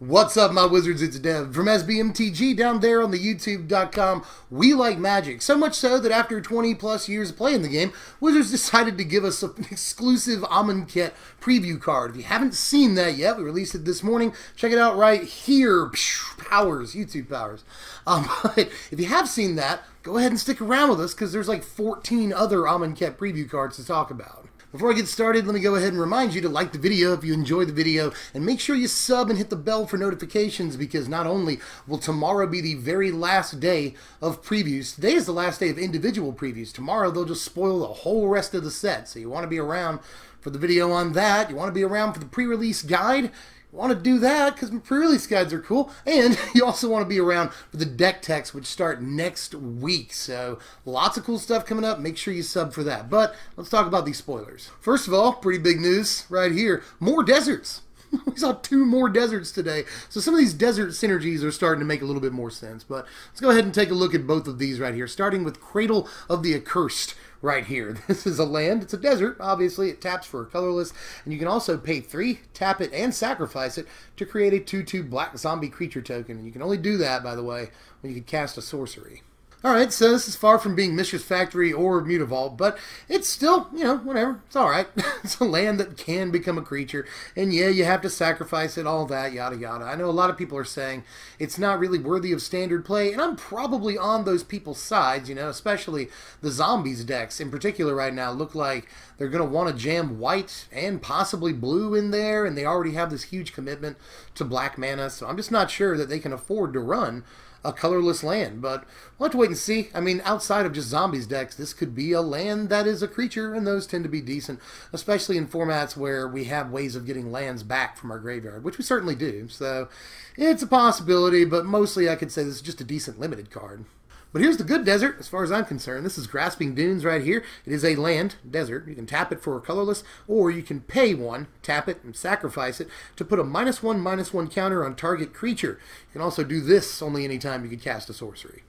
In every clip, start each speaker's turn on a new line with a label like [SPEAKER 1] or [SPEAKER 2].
[SPEAKER 1] What's up, my wizards? It's Dev from Mtg down there on the YouTube.com. We like Magic, so much so that after 20 plus years of playing the game, Wizards decided to give us an exclusive Amonkhet preview card. If you haven't seen that yet, we released it this morning. Check it out right here. Powers, YouTube powers. But if you have seen that, go ahead and stick around with us because there's like 14 other Amonkhet preview cards to talk about. Before I get started, let me go ahead and remind you to like the video if you enjoy the video, and make sure you sub and hit the bell for notifications, because not only will tomorrow be the very last day of previews, today is the last day of individual previews. Tomorrow they'll just spoil the whole rest of the set, so you want to be around for the video on that. You want to be around for the pre-release guide. Want to do that because pre-release guides are cool, and you also want to be around for the deck techs, which start next week. So lots of cool stuff coming up. Make sure you sub for that. But let's talk about these spoilers. First of all, pretty big news right here: more deserts. We saw 2 more deserts today, so some of these desert synergies are starting to make a little bit more sense. But let's go ahead and take a look at both of these right here, starting with Cradle of the Accursed. Right here. This is a land. It's a desert. Obviously, it taps for a colorless, and you can also pay 3, tap it, and sacrifice it to create a 2/2 black zombie creature token. And you can only do that, by the way, when you can cast a sorcery. Alright, so this is far from being Mishra's Factory or Mutavault, but it's still, you know, whatever. It's alright. It's a land that can become a creature, and yeah, you have to sacrifice it, all that, yada yada. I know a lot of people are saying it's not really worthy of standard play, and I'm probably on those people's sides, you know, especially the zombies decks in particular right now look like they're going to want to jam white and possibly blue in there, and they already have this huge commitment to black mana, so I'm just not sure that they can afford to run a colorless land, but we'll have to wait and see. I mean, outside of just zombies decks, this could be a land that is a creature, and those tend to be decent, especially in formats where we have ways of getting lands back from our graveyard, which we certainly do. So it's a possibility, but mostly I could say this is just a decent limited card. But here's the good desert, as far as I'm concerned. This is Grasping Dunes right here. It is a land desert. You can tap it for a colorless, or you can pay 1, tap it, and sacrifice it to put a -1/-1 counter on target creature. You can also do this only anytime you can cast a sorcery.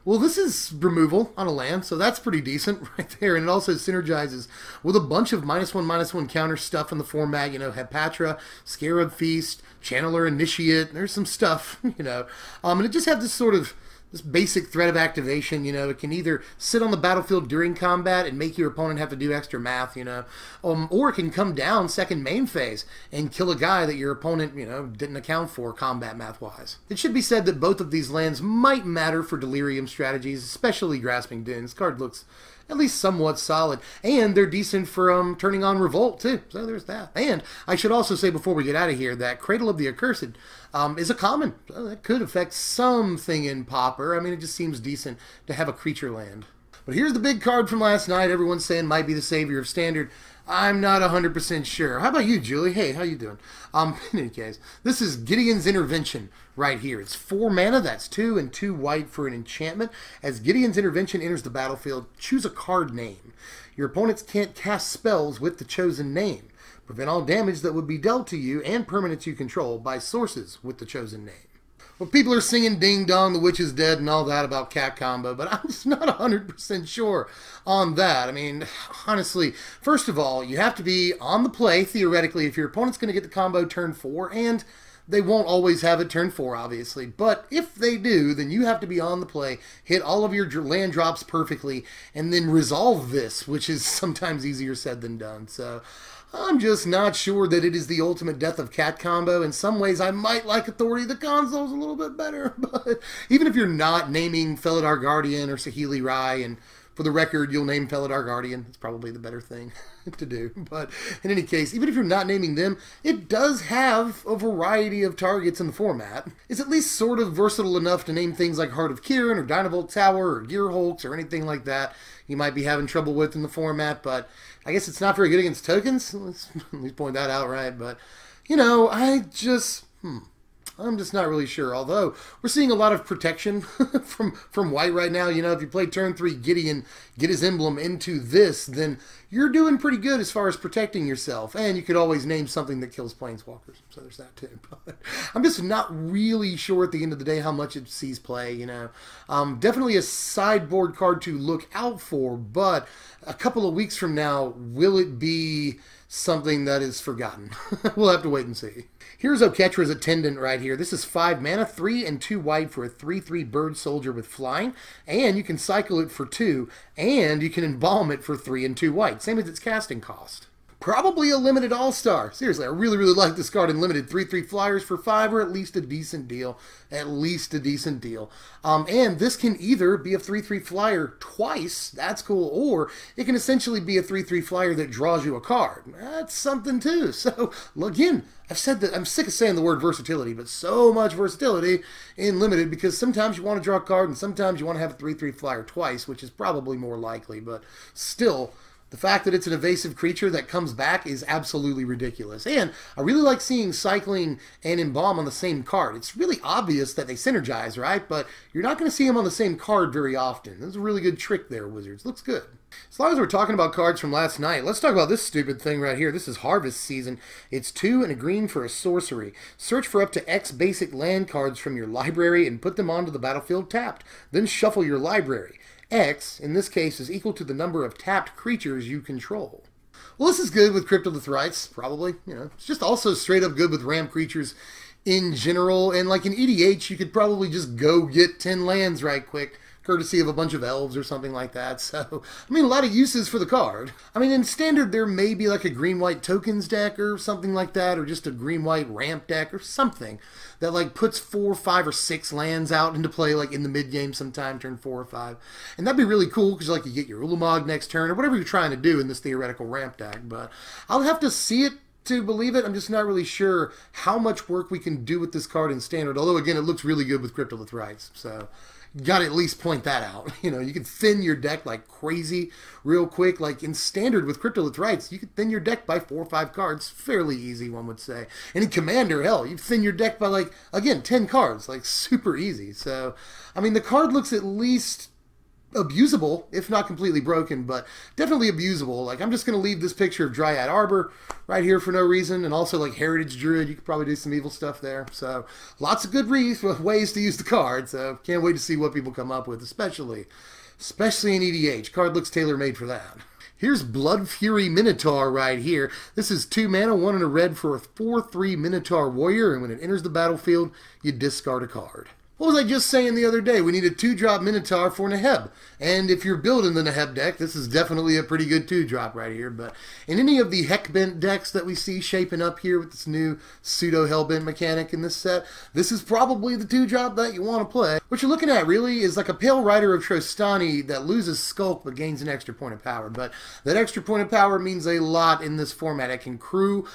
[SPEAKER 1] Well, this is removal on a land, so that's pretty decent right there. And it also synergizes with a bunch of -1/-1 counter stuff in the format. You know, Hepatra, Scarab Feast, Channeler Initiate. There's some stuff, you know. And it just has this sort of this basic threat of activation. You know, it can either sit on the battlefield during combat and make your opponent have to do extra math, you know, or it can come down second main phase and kill a guy that your opponent, you know, didn't account for combat math-wise. It should be said that both of these lands might matter for delirium strategies, especially Grasping Dunes. This card looks at least somewhat solid, and they're decent for turning on Revolt too, so there's that. And I should also say before we get out of here that Cradle of the Accursed is a common, so that could affect something in Pauper. I mean, it just seems decent to have a creature land. But here's the big card from last night. Everyone's saying might be the savior of Standard. I'm not 100% sure. How about you, Julie? Hey, how you doing? In any case, this is Gideon's Intervention right here. It's 4 mana. That's 2 and 2 white for an enchantment. As Gideon's Intervention enters the battlefield, choose a card name. Your opponents can't cast spells with the chosen name. Prevent all damage that would be dealt to you and permanents you control by sources with the chosen name. Well, people are singing Ding Dong, the Witch is Dead and all that about cat combo, but I'm just not 100% sure on that. I mean, honestly, first of all, you have to be on the play, theoretically, if your opponent's going to get the combo turn 4, and they won't always have it turn 4, obviously, but if they do, then you have to be on the play, hit all of your land drops perfectly, and then resolve this, which is sometimes easier said than done. So I'm just not sure that it is the ultimate death of cat combo. In some ways, I might like Authority of the Consoles a little bit better, but even if you're not naming Felidar Guardian or Saheeli Rai, and for the record, you'll name Felidar Guardian, it's probably the better thing to do. But in any case, even if you're not naming them, it does have a variety of targets in the format. It's at least sort of versatile enough to name things like Heart of Kiran or Dynavolt Tower or Gear Hulks or anything like that you might be having trouble with in the format, but I guess it's not very good against tokens. Let's at least point that out, right? But, you know, I'm just not really sure. Although we're seeing a lot of protection from white right now. You know, if you play turn 3 Gideon, get his emblem into this, then you're doing pretty good as far as protecting yourself. And you could always name something that kills planeswalkers. So there's that too. But I'm just not really sure at the end of the day how much it sees play, you know. Definitely a sideboard card to look out for, but a couple of weeks from now, will it be something that is forgotten. We'll have to wait and see. Here's Oketra's Attendant right here. This is 5 mana, 3 and 2 white for a 3/3 bird soldier with flying, and you can cycle it for 2, and you can embalm it for 3 and 2 white, same as its casting cost. Probably a limited all-star. Seriously, I really, really like this card in limited. 3/3 flyers for 5 or at least a decent deal. At least a decent deal. And this can either be a 3/3 flyer twice, that's cool, or it can essentially be a 3/3 flyer that draws you a card. That's something too. So, again, I've said that I'm sick of saying the word versatility, but so much versatility in limited because sometimes you want to draw a card and sometimes you want to have a 3/3 flyer twice, which is probably more likely, but still, the fact that it's an evasive creature that comes back is absolutely ridiculous. And I really like seeing cycling and embalm on the same card. It's really obvious that they synergize, right? But you're not going to see them on the same card very often. This is a really good trick there, Wizards. Looks good. As long as we're talking about cards from last night, let's talk about this stupid thing right here. This is Harvest Season. It's 2 and a green for a sorcery. Search for up to X basic land cards from your library and put them onto the battlefield tapped. Then shuffle your library. X, in this case, is equal to the number of tapped creatures you control. Well, this is good with Cryptolithrites, probably. You know, it's just also straight up good with ramp creatures in general. And like in EDH, you could probably just go get 10 lands right quick, courtesy of a bunch of elves or something like that. So, I mean, a lot of uses for the card. I mean, in Standard, there may be like a green-white tokens deck or something like that, or just a green-white ramp deck or something that like puts 4, 5, or 6 lands out into play like in the mid-game sometime, turn 4 or 5. And that'd be really cool because like you get your Ulamog next turn or whatever you're trying to do in this theoretical ramp deck. But I'll have to see it to believe it. I'm just not really sure how much work we can do with this card in Standard, although again, it looks really good with Cryptolithrites. So got to at least point that out. You know, you can thin your deck like crazy real quick. Like in Standard with Cryptolithrites, you can thin your deck by 4 or 5 cards. Fairly easy, one would say. And in Commander, hell, you thin your deck by like, again, 10 cards. Like super easy. So, I mean, the card looks at least abusable, if not completely broken, but definitely abusable. Like, I'm just going to leave this picture of Dryad Arbor right here for no reason, and also, like, Heritage Druid. You could probably do some evil stuff there. So, lots of good ways to use the card, so can't wait to see what people come up with, especially in EDH. Card looks tailor-made for that. Here's Blood Fury Minotaur right here. This is 2 mana, 1 and a red for a 4/3 Minotaur Warrior, and when it enters the battlefield, you discard a card. What was I just saying the other day? We need a 2-drop Minotaur for Neheb. And if you're building the Neheb deck, this is definitely a pretty good 2-drop right here. But in any of the Heckbent decks that we see shaping up here with this new pseudo-Hellbent mechanic in this set, this is probably the 2-drop that you want to play. What you're looking at really is like a Pale Rider of Trostani that loses Skulk but gains an extra point of power. But that extra point of power means a lot in this format. It can crew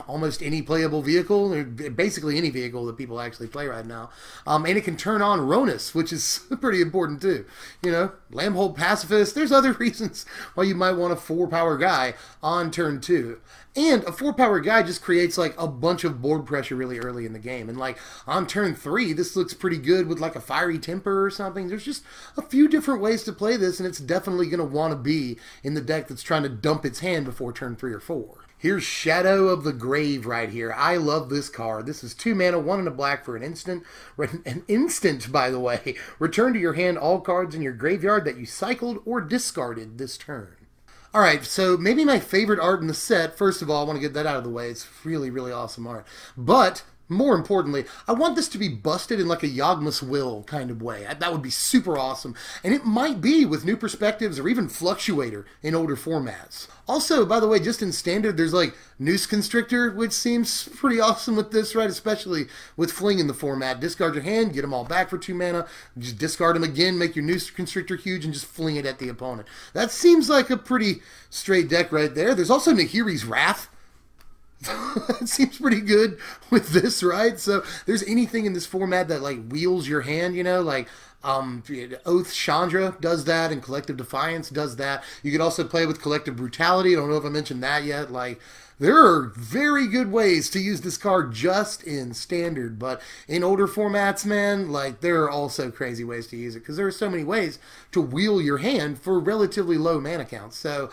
[SPEAKER 1] almost any playable vehicle, or basically any vehicle that people actually play right now. And it can turn on Ronus, which is pretty important too. You know, Lambhold Pacifist. There's other reasons why you might want a 4-power guy on turn 2. And a 4-power guy just creates like a bunch of board pressure really early in the game. And like on turn 3, this looks pretty good with like a Fiery Temper or something. There's just a few different ways to play this, and it's definitely going to want to be in the deck that's trying to dump its hand before turn 3 or 4. Here's Shadow of the Grave right here. I love this card. This is 2 mana, 1 and a black for an instant. An instant, by the way. Return to your hand all cards in your graveyard that you cycled or discarded this turn. Alright, so maybe my favorite art in the set. First of all, I want to get that out of the way. It's really, really awesome art. But more importantly, I want this to be busted in like a Yawgmoth's Will kind of way. That would be super awesome. And it might be with New Perspectives or even Fluctuator in older formats. Also, by the way, just in Standard, there's like Noose Constrictor, which seems pretty awesome with this, right? Especially with Fling in the format. Discard your hand, get them all back for 2 mana, just discard them again, make your Noose Constrictor huge, and just fling it at the opponent. That seems like a pretty straight deck right there. There's also Nahiri's Wrath. It seems pretty good with this, right? So there's anything in this format that like wheels your hand, you know, like Oath Chandra does that, and Collective Defiance does that. You could also play with Collective Brutality. I don't know if I mentioned that yet. Like, there are very good ways to use this card just in Standard, but in older formats, man, like, there are also crazy ways to use it, because there are so many ways to wheel your hand for relatively low mana counts. So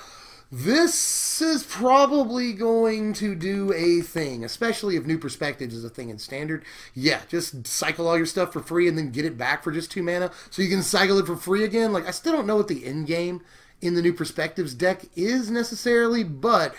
[SPEAKER 1] this is probably going to do a thing, especially if New Perspectives is a thing in Standard. Yeah, just cycle all your stuff for free and then get it back for just 2 mana, so you can cycle it for free again. Like, I still don't know what the end game in the New Perspectives deck is necessarily, but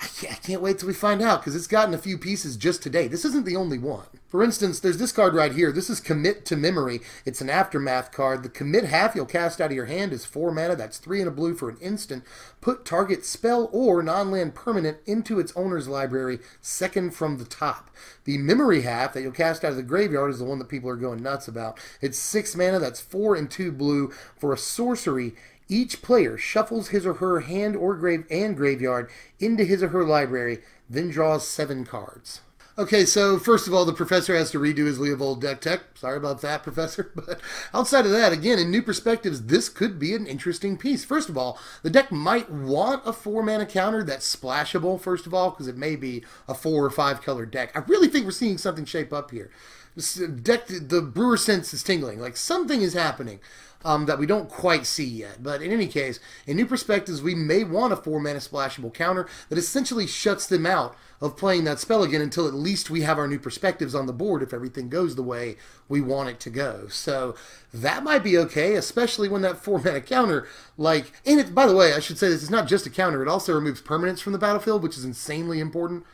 [SPEAKER 1] I can't wait till we find out, because it's gotten a few pieces just today. This isn't the only one. For instance, there's this card right here. This is Commit to Memory. It's an Aftermath card. The commit half you'll cast out of your hand is 4 mana. That's 3 and a blue for an instant. Put target spell or non-land permanent into its owner's library, second from the top. The memory half that you'll cast out of the graveyard is the one that people are going nuts about. It's 6 mana. That's 4 and 2 blue for a sorcery. Each player shuffles his or her hand or graveyard into his or her library, then draws 7 cards. Okay, so first of all, the professor has to redo his Leovold deck tech. Sorry about that, professor. But outside of that, again, in new perspectives, this could be an interesting piece. First of all, the deck might want a 4-mana counter that's splashable, first of all, because it may be a 4 or 5 color deck. I really think we're seeing something shape up here. This deck, the brewer sense is tingling. Like, something is happening. That we don't quite see yet. But in any case, in new perspectives, we may want a 4-mana splashable counter that essentially shuts them out of playing that spell again until at least we have our new perspectives on the board if everything goes the way we want it to go. So that might be okay, especially when that 4-mana counter, like, and it, by the way, I should say this is not just a counter, it also removes permanents from the battlefield, which is insanely important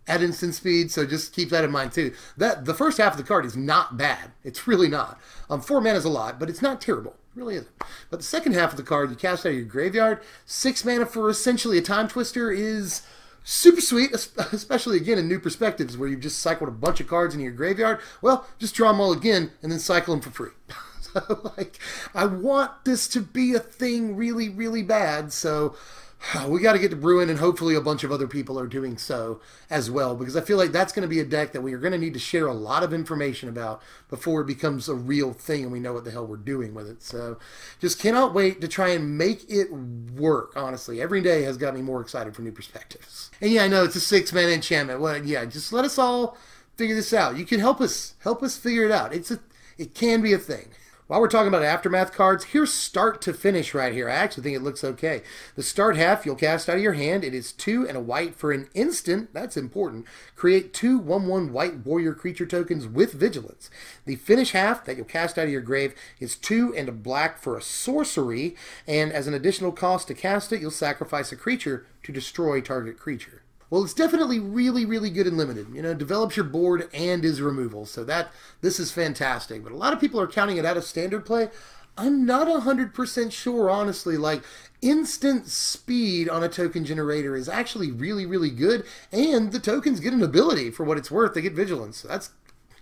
[SPEAKER 1] at instant speed, so just keep that in mind too. That the first half of the card is not bad. It's really not. 4 mana is a lot, but it's not terrible. It really isn't. But the second half of the card you cast out of your graveyard, 6 mana for essentially a Time Twister is super sweet, especially again in new perspectives where you've just cycled a bunch of cards into your graveyard. Well, just draw them all again and then cycle them for free. So, like, I want this to be a thing really, really bad, so we got to get to brewing, and hopefully a bunch of other people are doing so as well, because I feel like that's going to be a deck that we are going to need to share a lot of information about before it becomes a real thing and we know what the hell we're doing with it. So just cannot wait to try and make it work, honestly. Every day has got me more excited for new perspectives. And yeah, I know it's a 6-mana enchantment. Well, yeah, just let us all figure this out. You can help us figure it out. It can be a thing. While we're talking about Aftermath cards, here's start to finish right here. I actually think it looks okay. The start half you'll cast out of your hand. It is 2 and a white for an instant. That's important. Create 2 1/1 white warrior creature tokens with vigilance. The finish half that you'll cast out of your grave is 2 and a black for a sorcery. And as an additional cost to cast it, you'll sacrifice a creature to destroy target creature. Well, it's definitely really, really good and limited. You know, develops your board and is removal. So this is fantastic. But a lot of people are counting it out of standard play. I'm not 100% sure, honestly. Like, instant speed on a token generator is actually really, really good. And the tokens get an ability for what it's worth. They get vigilance. So that's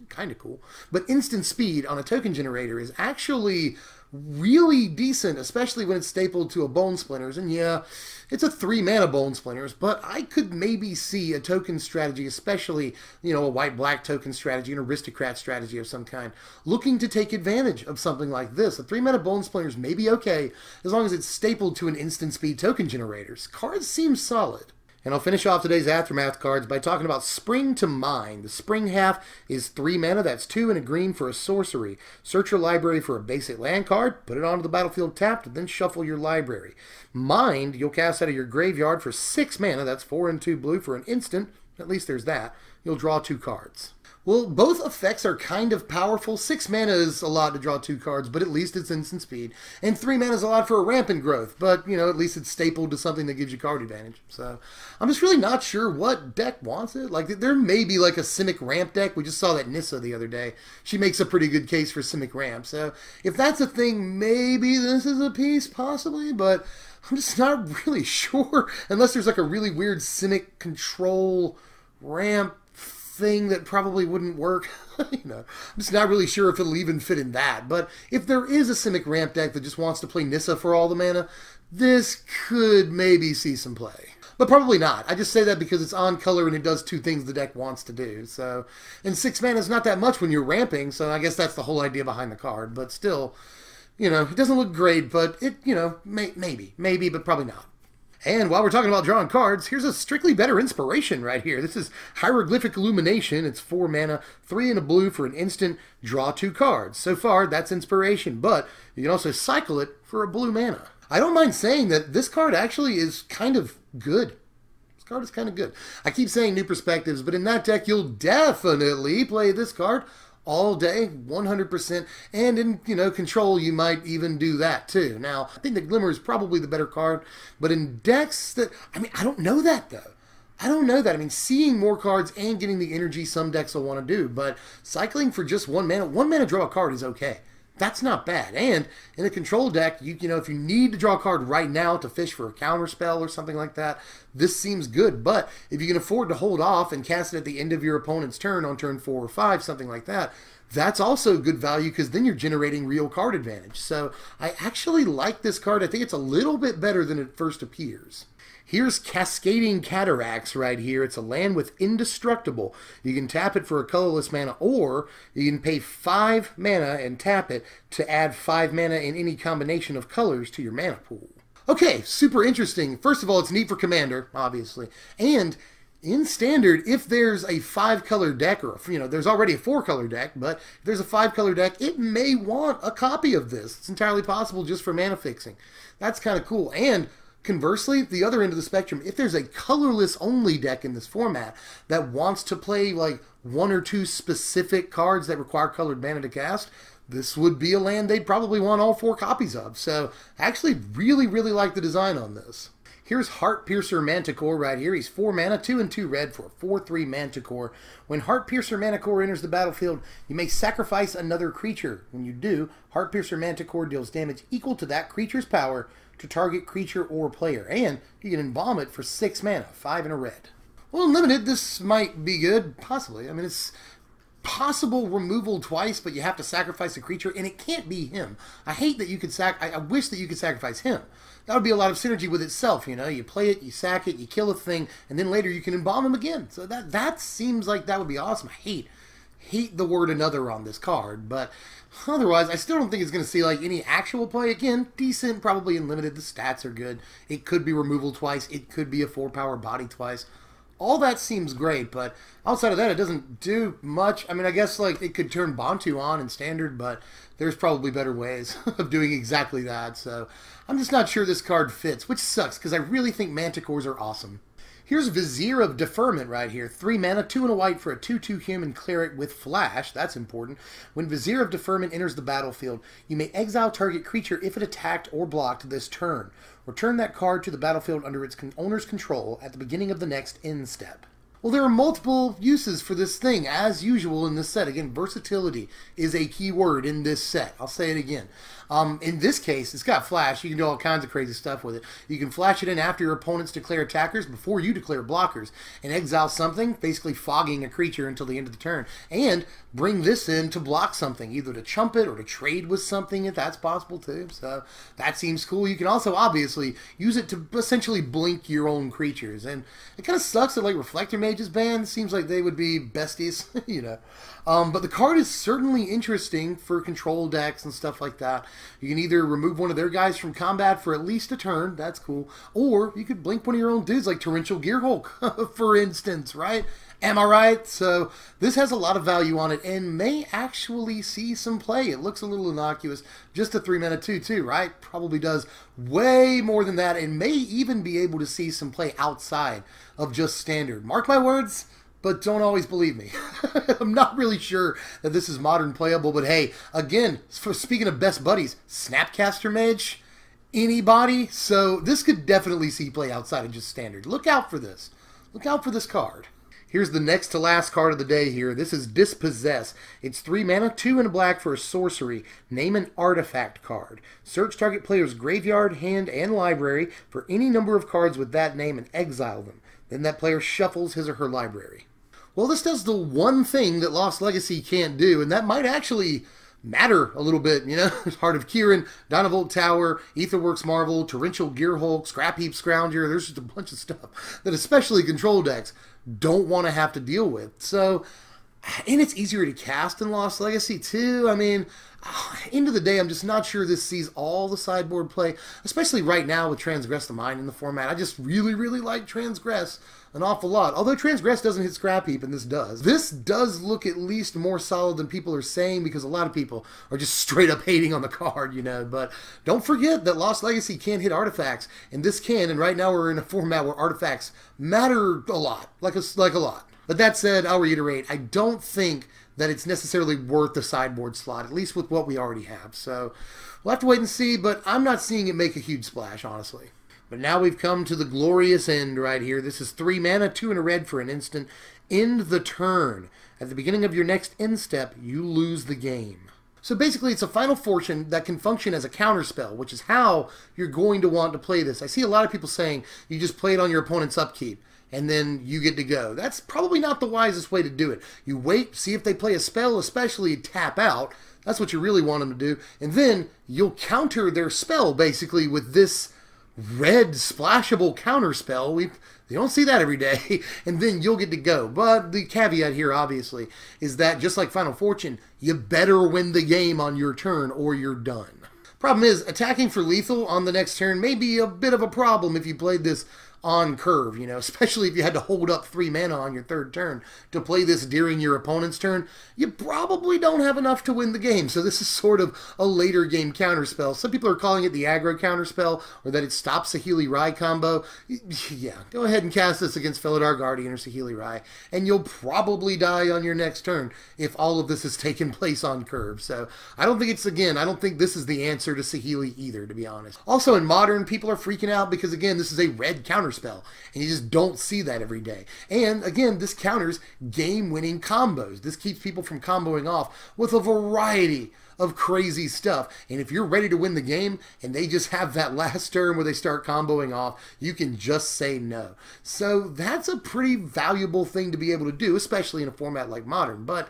[SPEAKER 1] kind of cool. But instant speed on a token generator is actually really decent, especially when it's stapled to a Bone Splinters. And yeah, it's a 3-mana Bone Splinters, but I could maybe see a token strategy, especially, you know, a white-black token strategy, an aristocrat strategy of some kind, looking to take advantage of something like this. A 3-mana Bone Splinters may be okay, as long as it's stapled to an instant speed token generators. Cards seem solid. And I'll finish off today's Aftermath cards by talking about Spring to Mind. The spring half is 3 mana, that's 2 and a green for a sorcery. Search your library for a basic land card, put it onto the battlefield tapped, then shuffle your library. Mind, you'll cast out of your graveyard for 6 mana, that's 4 and 2 blue for an instant, at least there's that. You'll draw 2 cards. Well, both effects are kind of powerful. 6 mana is a lot to draw 2 cards, but at least it's instant speed. And 3 mana is a lot for a rampant growth, but, you know, at least it's stapled to something that gives you card advantage. So, I'm just really not sure what deck wants it. Like, there may be like a Simic Ramp deck. We just saw that Nissa the other day. She makes a pretty good case for Simic Ramp. So, if that's a thing, maybe this is a piece, possibly, but I'm just not really sure. Unless there's like a really weird Simic control ramp thing that probably wouldn't work. You know, I'm just not really sure if it'll even fit in that. But if there is a Simic Ramp deck that just wants to play Nissa for all the mana, this could maybe see some play. But probably not. I just say that because it's on color and it does 2 things the deck wants to do. So, and 6 mana is not that much when you're ramping, so I guess that's the whole idea behind the card. But still, you know, it doesn't look great, but it, you know, maybe, but probably not. And while we're talking about drawing cards, here's a strictly better inspiration right here. This is Hieroglyphic Illumination. It's 4 mana, 3 and a blue for an instant, draw 2 cards. So far, that's inspiration, but you can also cycle it for a blue mana. I don't mind saying that this card actually is kind of good. This card is kind of good. I keep saying new perspectives, but in that deck, you'll definitely play this card all day, 100%, and in, you know, control, you might even do that too. Now, I think the Glimmer is probably the better card, but in decks that, I mean, I don't know that though. I don't know that. I mean, seeing more cards and getting the energy some decks will want to do, but cycling for just 1 mana draw a card is okay. That's not bad. And in a control deck, you know, if you need to draw a card right now to fish for a counterspell or something like that, this seems good. But if you can afford to hold off and cast it at the end of your opponent's turn on turn 4 or 5, something like that, that's also good value because then you're generating real card advantage. So I actually like this card. I think it's a little bit better than it first appears. Here's Cascading Cataracts right here. It's a land with Indestructible. You can tap it for a colorless mana, or you can pay 5 mana and tap it to add 5 mana in any combination of colors to your mana pool. Okay, super interesting. First of all, it's neat for Commander, obviously. And in Standard, if there's a 5-color deck, or, you know, there's already a 4-color deck, but if there's a 5-color deck, it may want a copy of this. It's entirely possible just for mana fixing. That's kind of cool. And conversely, the other end of the spectrum, if there's a colorless only deck in this format that wants to play like 1 or 2 specific cards that require colored mana to cast, this would be a land they'd probably want all 4 copies of. So I actually really like the design on this. Here's Heartpiercer Manticore right here. He's 4 mana, 2 and 2 red for a 4/3 Manticore. When Heartpiercer Manticore enters the battlefield, you may sacrifice another creature. When you do, Heartpiercer Manticore deals damage equal to that creature's power to target creature or player, and you can embalm it for 6 mana, 5 and a red. Well, in Limited, this might be good, possibly. I mean, it's possible removal twice, but you have to sacrifice a creature, and it can't be him. I hate that you could I wish that you could sacrifice him. That would be a lot of synergy with itself, you know? You play it, you sack it, you kill a thing, and then later you can embalm him again. So that seems like that would be awesome. I hate the word another on this card, but otherwise, I still don't think it's going to see like any actual play. Again, decent, probably in Limited. The stats are good. It could be removal twice. It could be a 4-power body twice. All that seems great, but outside of that, it doesn't do much. I mean, I guess like it could turn Bantu on in Standard, but there's probably better ways of doing exactly that. So I'm just not sure this card fits, which sucks because I really think Manticores are awesome. Here's Vizier of Deferment right here. 3 mana, 2 and a white for a 2/2 human cleric with flash. That's important. When Vizier of Deferment enters the battlefield, you may exile target creature if it attacked or blocked this turn. Return that card to the battlefield under its owner's control at the beginning of the next end step. Well, there are multiple uses for this thing, as usual in this set. Again, versatility is a key word in this set. I'll say it again. In this case, it's got flash. You can do all kinds of crazy stuff with it. You can flash it in after your opponents declare attackers, before you declare blockers, and exile something, basically fogging a creature until the end of the turn. And bring this in to block something, either to chump it or to trade with something, if that's possible too. So that seems cool. You can also obviously use it to essentially blink your own creatures. And it kind of sucks that like Reflector Mage's banned. It seems like they would be besties, you know. But the card is certainly interesting for control decks and stuff like that. You can either remove one of their guys from combat for at least a turn, that's cool, or you could blink one of your own dudes like Torrential Gearhulk, for instance, right? Am I right? So this has a lot of value on it and may actually see some play. It looks a little innocuous, just a 3 mana 2/2, right? Probably does way more than that and may even be able to see some play outside of just Standard. Mark my words, but don't always believe me. I'm not really sure that this is modern playable, but hey, again, speaking of best buddies, Snapcaster Mage, anybody? So this could definitely see play outside of just Standard. Look out for this. Look out for this card. Here's the next to last card of the day here. This is Dispossessed. It's 3 mana, 2 and a black for a sorcery. Name an artifact card. Search target player's graveyard, hand, and library for any number of cards with that name and exile them. Then that player shuffles his or her library. Well, this does the one thing that Lost Legacy can't do, and that might actually matter a little bit, you know? Heart of Kieran, Dynavolt Tower, Aetherworks Marvel, Torrential Gearhulk, Scrapheap Scrounger. There's just a bunch of stuff that especially control decks don't want to have to deal with. So, and it's easier to cast in Lost Legacy too. I mean, end of the day, I'm just not sure this sees all the sideboard play, especially right now with Transgress the Mind in the format. I just really like Transgress an awful lot. Although Transgress doesn't hit Scrap Heap, and this does. This does look at least more solid than people are saying, because a lot of people are just straight up hating on the card, you know. But don't forget that Lost Legacy can't hit artifacts, and this can, and right now we're in a format where artifacts matter a lot, like a lot. But that said, I'll reiterate, I don't think that it's necessarily worth the sideboard slot, at least with what we already have. So we'll have to wait and see, but I'm not seeing it make a huge splash, honestly. But now we've come to the glorious end right here. This is 3 mana, 2 and a red for an instant. End the turn. At the beginning of your next end step, you lose the game. So basically, it's a Final Fortune that can function as a counterspell, which is how you're going to want to play this. I see a lot of people saying you just play it on your opponent's upkeep, and then you get to go. That's probably not the wisest way to do it. You wait, see if they play a spell, especially tap out. That's what you really want them to do. And then you'll counter their spell, basically, with this red splashable counterspell. You don't see that every day, and then you'll get to go. But the caveat here, obviously, is that just like Final Fortune, you better win the game on your turn or you're done. Problem is, attacking for lethal on the next turn may be a bit of a problem if you played this on curve, you know, especially if you had to hold up 3 mana on your 3rd turn to play this during your opponent's turn. You probably don't have enough to win the game, so this is sort of a later game counterspell. Some people are calling it the aggro counterspell, or that it stops Saheeli Rai combo. Yeah, go ahead and cast this against Felidar Guardian or Saheeli Rai, and you'll probably die on your next turn if all of this has taken place on curve. So I don't think I don't think this is the answer to Saheeli either, to be honest. Also in Modern, people are freaking out because, again, this is a red counterspell, and you just don't see that every day. And again, this counters game-winning combos. This keeps people from comboing off with a variety of crazy stuff. And if you're ready to win the game and they just have that last turn where they start comboing off, you can just say no. So that's a pretty valuable thing to be able to do, especially in a format like Modern. But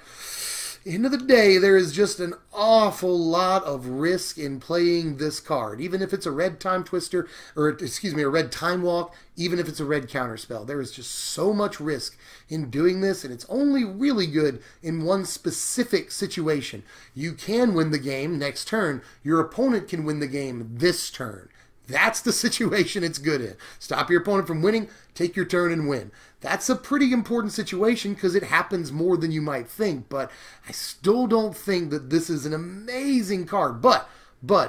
[SPEAKER 1] end of the day, there is just an awful lot of risk in playing this card. Even if it's a red time twister, or excuse me, a red time walk, even if it's a red counterspell. There is just so much risk in doing this, and it's only really good in one specific situation. You can win the game next turn. Your opponent can win the game this turn. That's the situation it's good in. Stop your opponent from winning, take your turn and win. That's a pretty important situation because it happens more than you might think, but I still don't think that this is an amazing card. But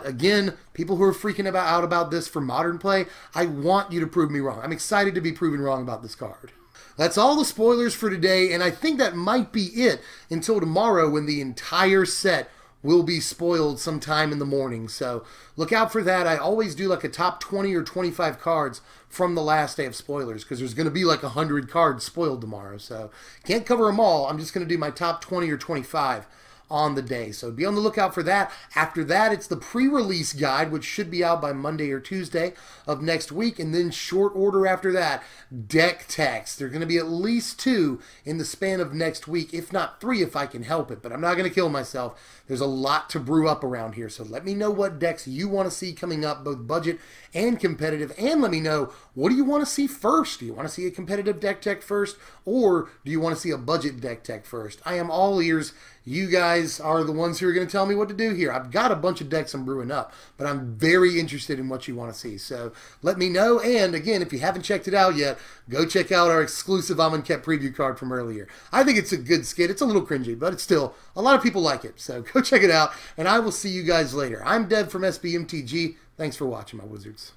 [SPEAKER 1] again, people who are freaking out about this for Modern play, I want you to prove me wrong. I'm excited to be proven wrong about this card. That's all the spoilers for today, and I think that might be it until tomorrow when the entire set will be spoiled sometime in the morning. So look out for that. I always do like a top 20 or 25 cards from the last day of spoilers because there's going to be like 100 cards spoiled tomorrow. So can't cover them all. I'm just going to do my top 20 or 25 on the day. So be on the lookout for that. After that, it's the pre-release guide, which should be out by Monday or Tuesday of next week. And then short order after that, deck techs. There are going to be at least 2 in the span of next week, if not 3 if I can help it. But I'm not going to kill myself. There's a lot to brew up around here. So let me know what decks you want to see coming up, both budget and competitive. And let me know, what do you want to see first? Do you want to see a competitive deck tech first? Or do you want to see a budget deck tech first? I am all ears. You guys are the ones who are going to tell me what to do here. I've got a bunch of decks I'm brewing up, but I'm very interested in what you want to see. So let me know. And again, if you haven't checked it out yet, go check out our exclusive Amonkhet preview card from earlier. I think it's a good skit. It's a little cringy, but it's still, a lot of people like it. So go check it out, and I will see you guys later. I'm Dev from SBMTG. Thanks for watching, my wizards.